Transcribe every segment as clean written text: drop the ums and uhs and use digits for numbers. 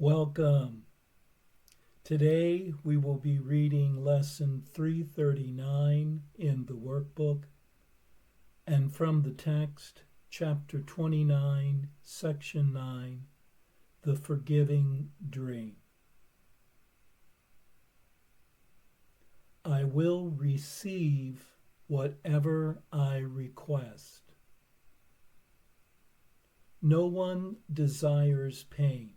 Welcome. Today we will be reading lesson 339 in the workbook and from the text, chapter 29, section 9, The Forgiving Dream. I will receive whatever I request. No one desires pain,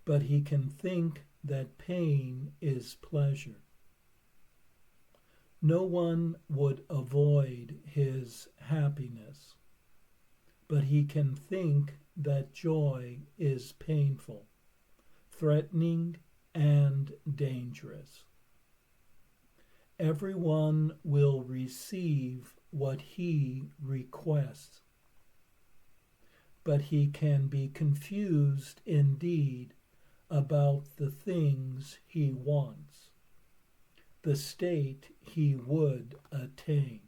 but he can think that pain is pleasure. No one would avoid his happiness, but he can think that joy is painful, threatening, and dangerous. Everyone will receive what he requests, but he can be confused indeed about the things he wants, the state he would attain.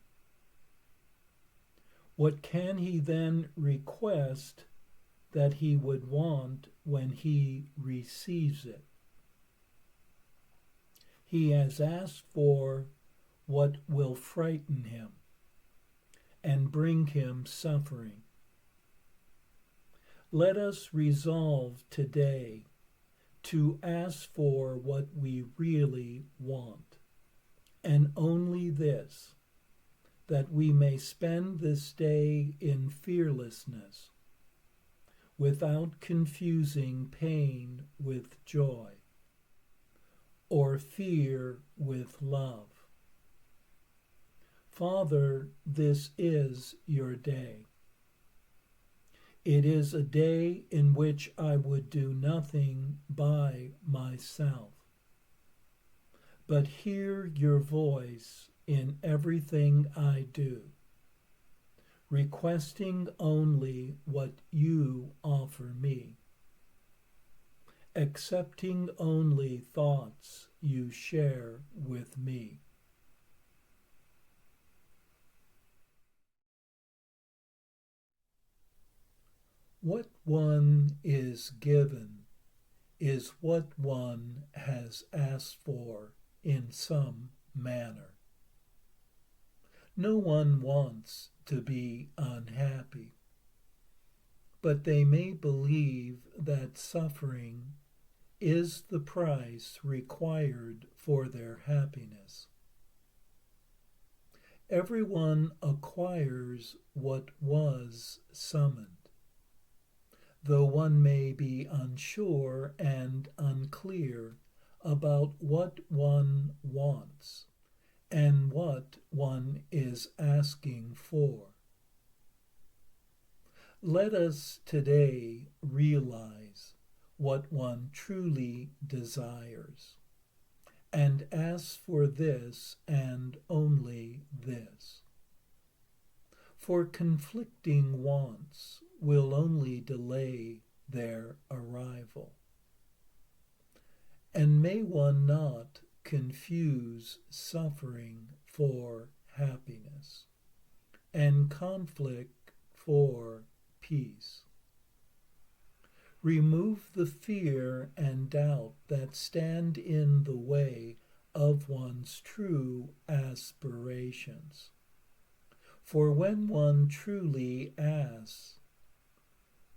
What can he then request that he would want when he receives it? He has asked for what will frighten him and bring him suffering. Let us resolve today to ask for what we really want, and only this, that we may spend this day in fearlessness, without confusing pain with joy, or fear with love. Father, this is your day. It is a day in which I would do nothing by myself, but hear your voice in everything I do, requesting only what you offer me, accepting only thoughts you share with me. What one is given is what one has asked for in some manner. No one wants to be unhappy, but they may believe that suffering is the price required for their happiness. Everyone acquires what was summoned, though one may be unsure and unclear about what one wants and what one is asking for. Let us today realize what one truly desires and ask for this and only this. For conflicting wants will only delay their arrival. And may one not confuse suffering for happiness and conflict for peace. Remove the fear and doubt that stand in the way of one's true aspirations. For when one truly asks,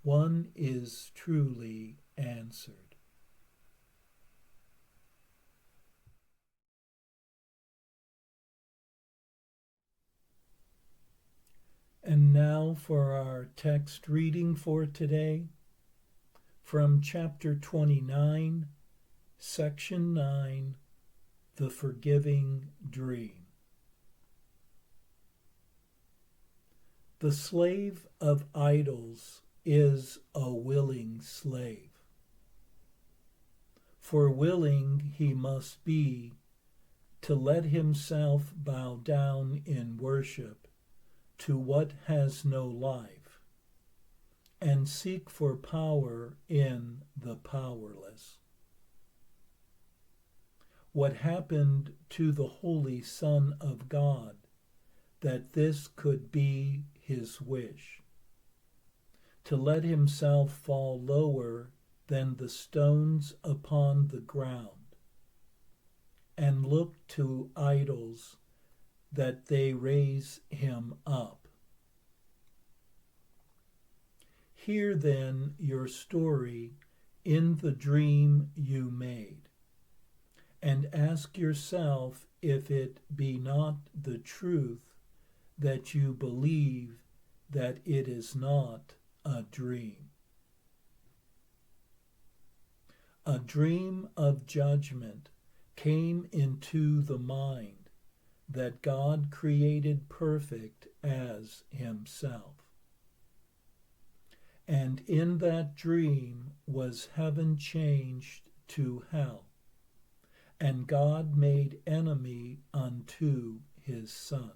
one is truly answered. And now for our text reading for today, from chapter 29, section 9, The Forgiving Dream. The slave of idols is a willing slave. For willing he must be to let himself bow down in worship to what has no life, and seek for power in the powerless. What happened to the Holy Son of God, that this could be his wish? To let himself fall lower than the stones upon the ground, and look to idols that they raise him up. Hear then your story in the dream you made, and ask yourself if it be not the truth that you believe that it is not a dream. A dream of judgment came into the mind that God created perfect as himself. And in that dream was heaven changed to hell, and God made enemy unto his Son.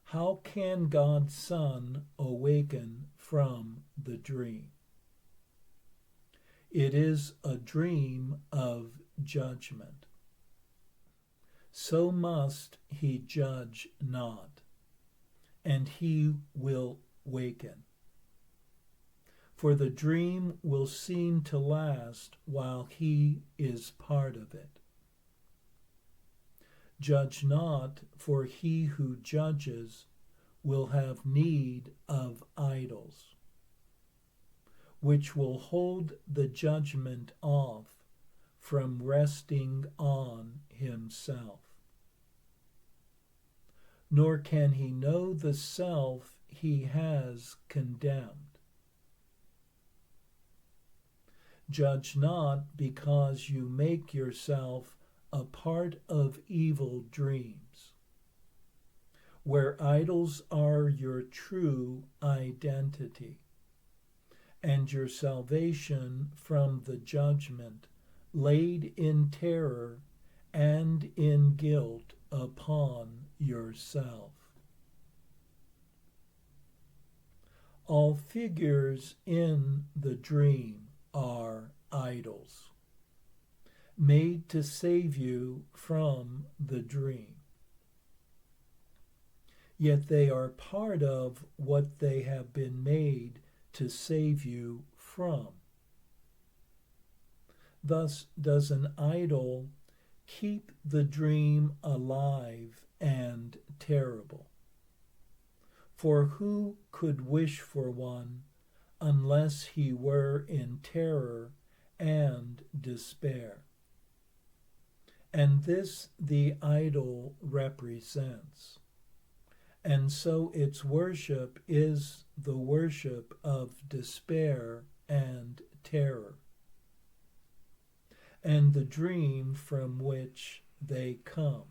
How can God's Son awaken from the dream? It is a dream of judgment. So must he judge not, and he will waken. For the dream will seem to last while he is part of it. Judge not, for he who judges will have need of idols, which will hold the judgment off from resting on himself. Nor can he know the self he has condemned. Judge not, because you make yourself a part of evil dreams, where idols are your true identity, and your salvation from the judgment laid in terror and in guilt upon yourself. All figures in the dream are idols, made to save you from the dream. Yet they are part of what they have been made to save you from. Thus does an idol keep the dream alive and terrible. For who could wish for one unless he were in terror and despair? And this the idol represents. And so its worship is the worship of despair and terror, and the dream from which they come.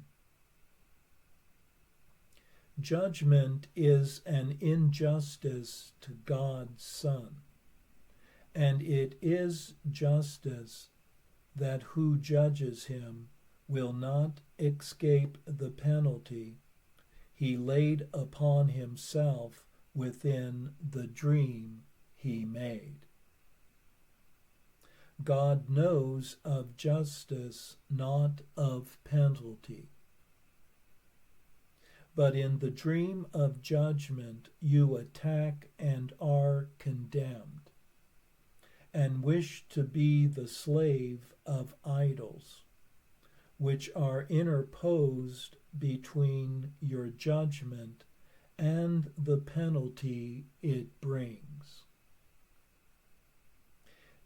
Judgment is an injustice to God's Son, and it is justice that who judges him will not escape the penalty he laid upon himself within the dream he made. God knows of justice, not of penalty. But in the dream of judgment you attack and are condemned, and wish to be the slave of idols, which are interposed between your judgment and the penalty it brings.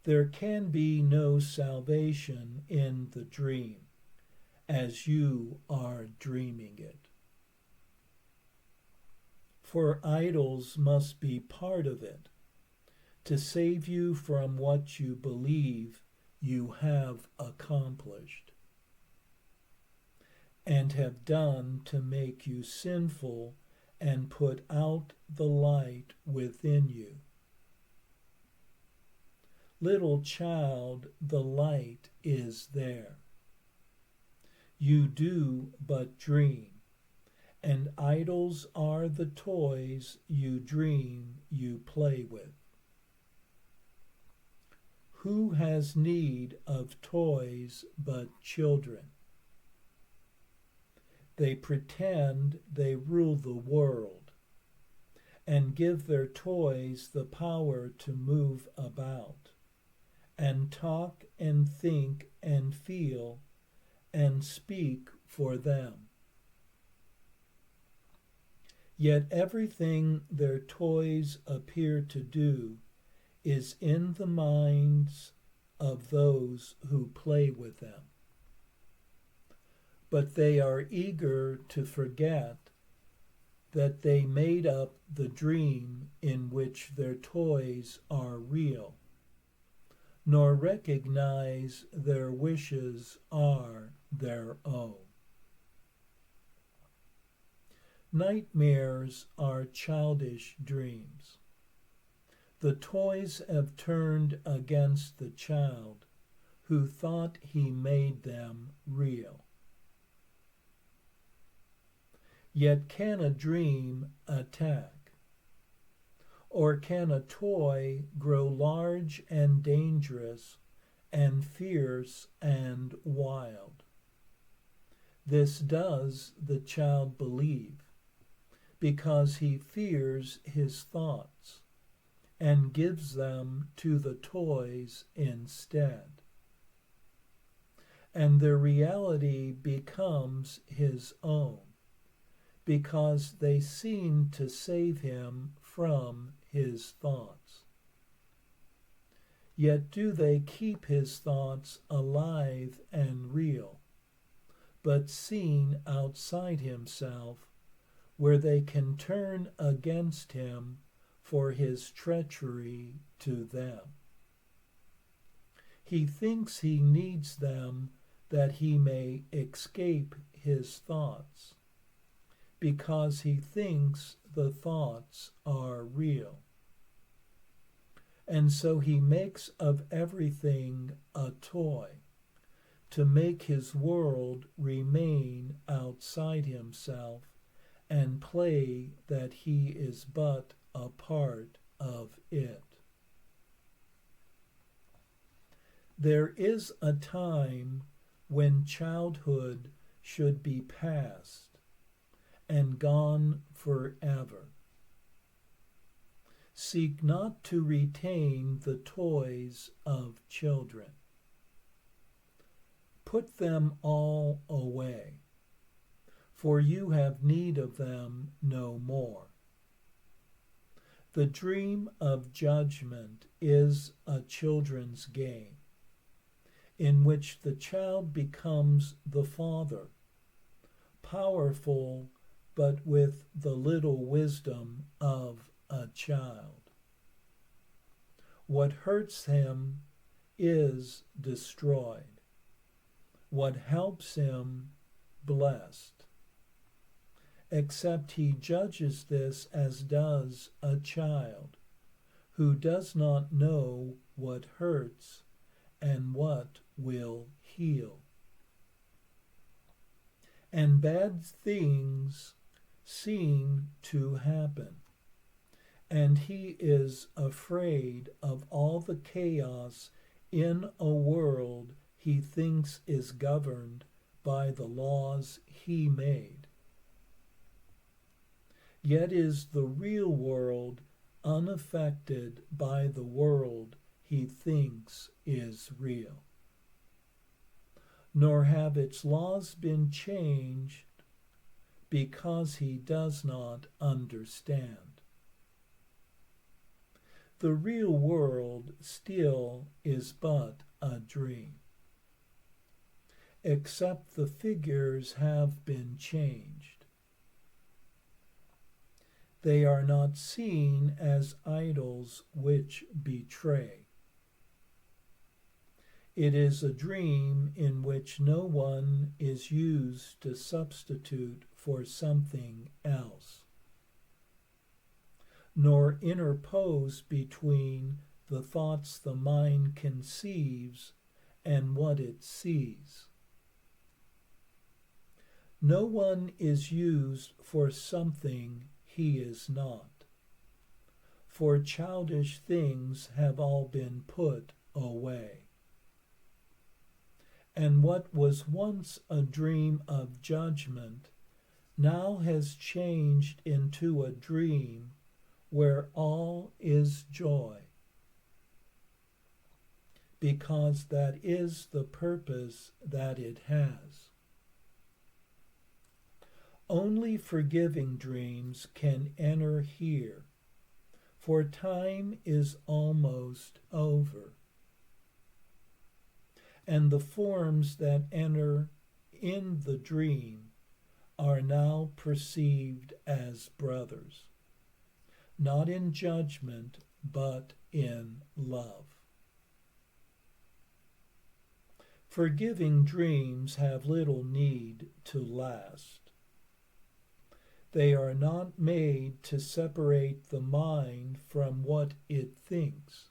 There can be no salvation in the dream, as you are dreaming it. For idols must be part of it, to save you from what you believe you have accomplished, and have done to make you sinful and put out the light within you. Little child, the light is there. You do but dream, and idols are the toys you dream you play with. Who has need of toys but children? They pretend they rule the world, and give their toys the power to move about, and talk and think and feel and speak for them. Yet everything their toys appear to do is in the minds of those who play with them. But they are eager to forget that they made up the dream in which their toys are real, nor recognize their wishes are their own. Nightmares are childish dreams. The toys have turned against the child who thought he made them real. Yet can a dream attack? Or can a toy grow large and dangerous and fierce and wild? This does the child believe, because he fears his thoughts and gives them to the toys instead. And their reality becomes his own, because they seem to save him from his thoughts. Yet do they keep his thoughts alive and real, but seen outside himself, where they can turn against him for his treachery to them. He thinks he needs them that he may escape his thoughts, because he thinks the thoughts are real. And so he makes of everything a toy, to make his world remain outside himself and play that he is but a part of it. There is a time when childhood should be past and gone forever. Seek not to retain the toys of children. Put them all away, for you have need of them no more. The dream of judgment is a children's game, in which the child becomes the father, powerful but with the little wisdom of a child. What hurts him is destroyed. What helps him, blessed. Except he judges this as does a child, who does not know what hurts and what will heal. And bad things seem to happen, and he is afraid of all the chaos in a world he thinks is governed by the laws he made. Yet is the real world unaffected by the world he thinks is real, nor have its laws been changed because he does not understand. The real world still is but a dream, except the figures have been changed. They are not seen as idols which betray. It is a dream in which no one is used to substitute for something else, nor interpose between the thoughts the mind conceives and what it sees. No one is used for something he is not, for childish things have all been put away. And what was once a dream of judgment now has changed into a dream where all is joy, because that is the purpose that it has. Only forgiving dreams can enter here, for time is almost over, and the forms that enter in the dream are now perceived as brothers, not in judgment, but in love. Forgiving dreams have little need to last. They are not made to separate the mind from what it thinks.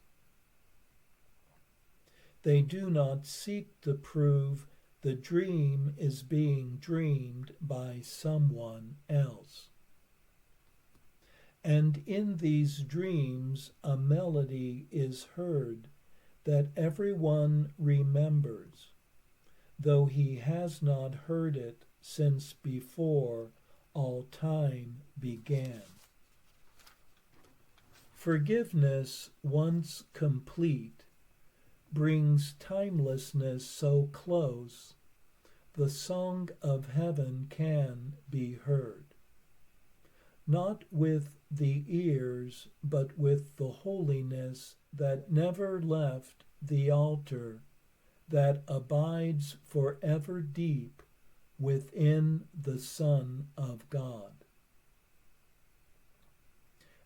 They do not seek to prove the dream is being dreamed by someone else. And in these dreams, a melody is heard that everyone remembers, though he has not heard it since before all time began. Forgiveness, once complete, brings timelessness so close, the song of heaven can be heard. Not with the ears, but with the holiness that never left the altar, that abides forever deep within the Son of God.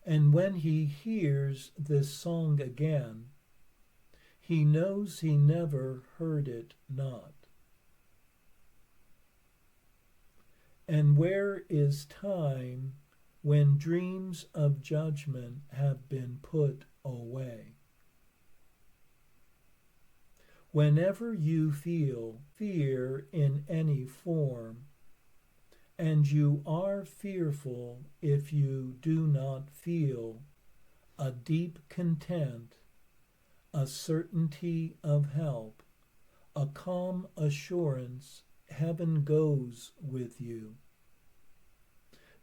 And when he hears this song again, he knows he never heard it not. And where is time when dreams of judgment have been put away? Whenever you feel fear in any form, and you are fearful if you do not feel a deep content, a certainty of help, a calm assurance heaven goes with you.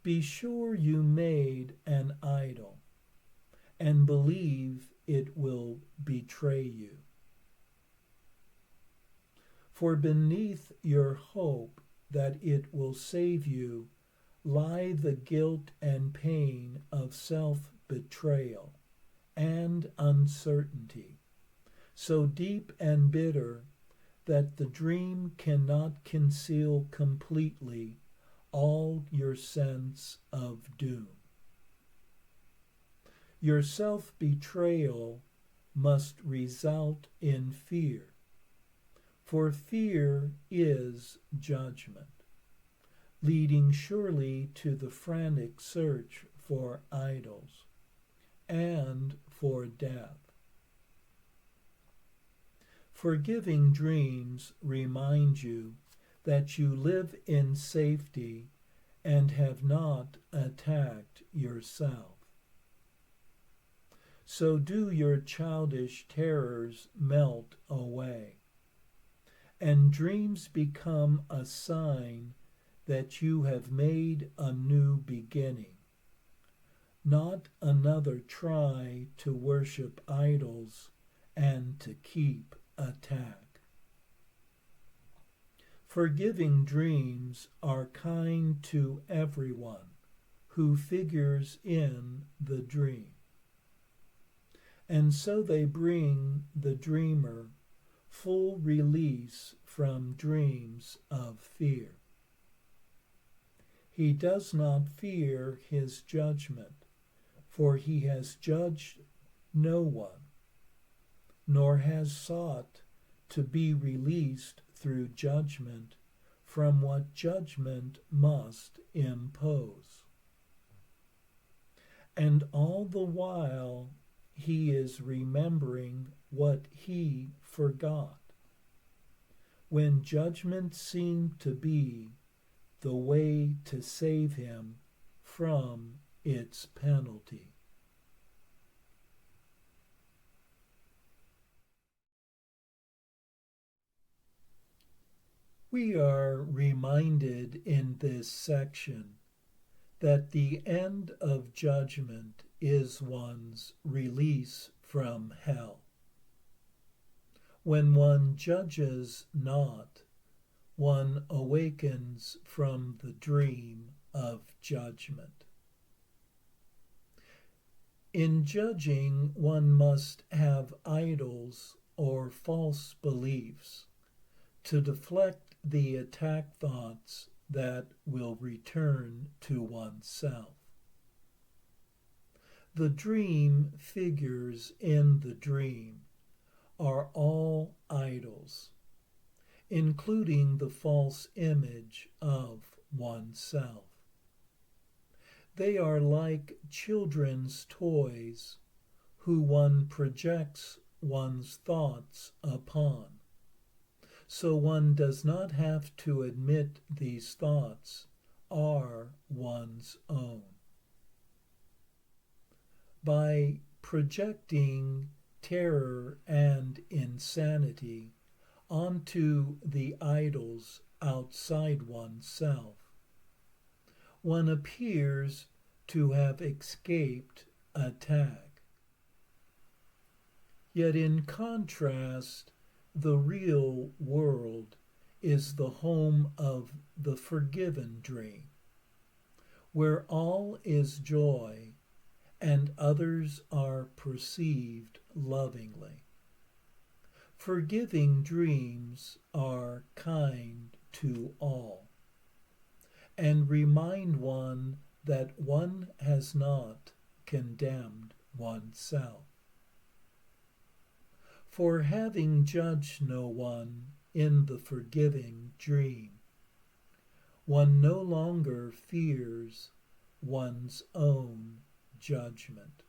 Be sure you made an idol, and believe it will betray you. For beneath your hope that it will save you lie the guilt and pain of self-betrayal and uncertainty, so deep and bitter that the dream cannot conceal completely all your sense of doom. Your self-betrayal must result in fear, for fear is judgment, leading surely to the frantic search for idols and for death. Forgiving dreams remind you that you live in safety and have not attacked yourself. So do your childish terrors melt away, and dreams become a sign that you have made a new beginning, not another try to worship idols and to keep attack. Forgiving dreams are kind to everyone who figures in the dream, and so they bring the dreamer full release from dreams of fear. He does not fear his judgment, for he has judged no one, nor has sought to be released through judgment from what judgment must impose. And all the while he is remembering what he forgot, when judgment seemed to be the way to save him from its penalty. We are reminded in this section that the end of judgment is one's release from hell. When one judges not, one awakens from the dream of judgment. In judging, one must have idols or false beliefs to deflect the attack thoughts that will return to oneself. The dream figures in the dream are all idols, including the false image of oneself. They are like children's toys who one projects one's thoughts upon, so one does not have to admit these thoughts are one's own. By projecting terror and insanity onto the idols outside oneself, one appears to have escaped attack. Yet in contrast, the real world is the home of the forgiven dream, where all is joy and others are perceived lovingly. Forgiving dreams are kind to all, and remind one that one has not condemned oneself. For having judged no one in the forgiving dream, one no longer fears one's own judgment.